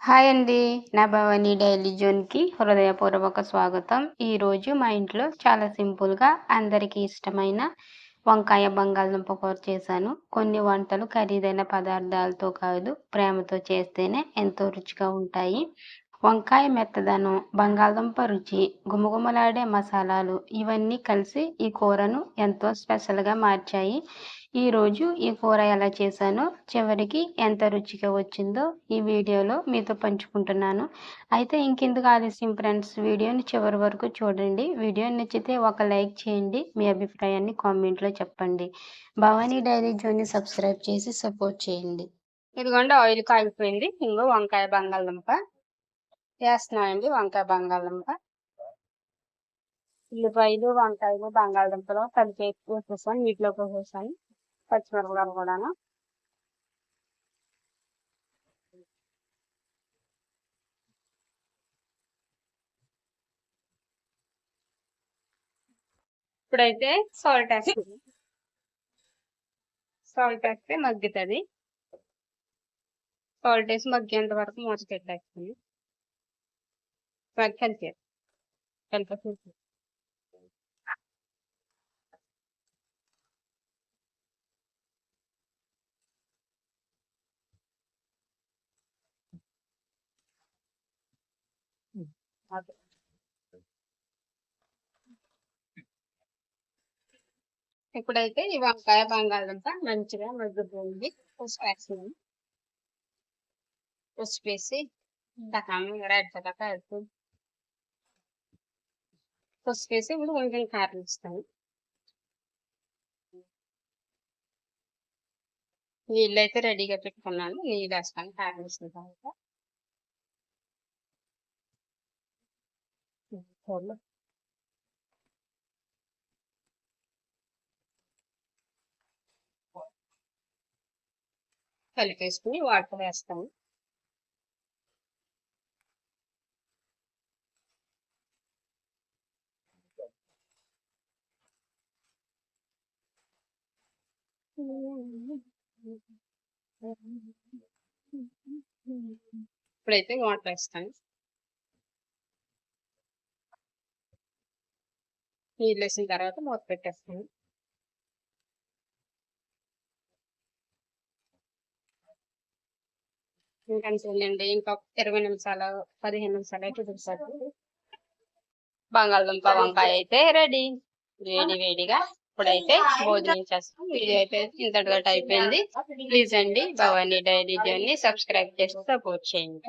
Hi అండి. నా Bhavani daily జోన్‌కి హృదయపూర్వక స్వాగతం. ఈరోజు మా ఇంట్లో చాలా సింపుల్‌గా అందరికీ ఇష్టమైన వంకాయ బంగాళదుంప కూర చేశాను. కొన్ని వంటలు ఖరీదైన పదార్థాలతో కాదు, ప్రేమతో చేస్తేనే ఎంతో రుచిగా ఉంటాయి. వంకాయ మెత్తదనం, బంగాళదుంప రుచి, గుమగుమలాడే మసాలాలు ఇవన్నీ కలిసి ఈ కూరను ఎంతో స్పెషల్‌గా మార్చాయి. ఈరోజు ఈ కూర ఎలా చేశానో, చివరికి ఎంత రుచిగా వచ్చిందో ఈ వీడియోలో మీతో పంచుకుంటున్నాను. అయితే ఇంకెందుకు ఆలస్యం ఫ్రెండ్స్, వీడియోని చివరి వరకు చూడండి. వీడియో నచ్చితే ఒక లైక్ చేయండి. మీ అభిప్రాయాన్ని కామెంట్‌లో చెప్పండి. భవానీ డైరీ జోన్‌ని సబ్స్క్రైబ్ చేసి సపోర్ట్ చేయండి. ఇదిగోండి ఆయిల్ కాగిపోయింది. ఇంగో వంకాయ బంగాళదుంప వేస్తున్నానండి. వంకాయ బంగాళదుంప, ఉల్లిపాయలు, వంకాయలు, బంగాళదుంపలు కలిపి వేసేసాను. నీటిలోకి వేసేసాను. పచ్చిమిరపకాయలు కూడాను. ఇప్పుడైతే సాల్ట్ వేస్తుంది. సాల్ట్ వేస్తే మగ్గుతుంది. సాల్ట్ వేసి మగ్గేంత వరకు మూత పెట్టేస్తుంది. కలిపి కలిపి ఇప్పుడైతే ఈ వంకాయ బంగాళదుంప మంచిగా మగ్గుతుంది. పసుపు వేస్తున్నాను. పసుపు వేసి రెడ్ దాకా వేస్తుంది. పసుపు వేసి ఇప్పుడు కొంచెం కారం ఇస్తాను. నీళ్ళు అయితే రెడీగా పెట్టుకున్నాను. నీళ్ళు వేస్తాను కారం వేసిన తర్వాత. కలిపేసుకుని వాటర్ వేస్తాను. ఇప్పుడైతే వాటర్ వేస్తాను. నీళ్ళు వేసిన తర్వాత మూత పెట్టేస్తాను. ఇంకంతేనండి. ఇంకా 20 నిమిషాలు 15 నిమిషాలు అయితే ఉడుకుతుంది. బంగాళదుంప వంకాయ అయితే రెడీ. వేడి వేడిగా ఇప్పుడైతే భోజనం చేస్తాం. వీడియో అయితే ఇంతటితో అయిపోయింది. ప్లీజ్ అండి భవానీ డైరీ జర్నీ సబ్స్క్రైబ్ చేసి సపోర్ట్ చేయండి.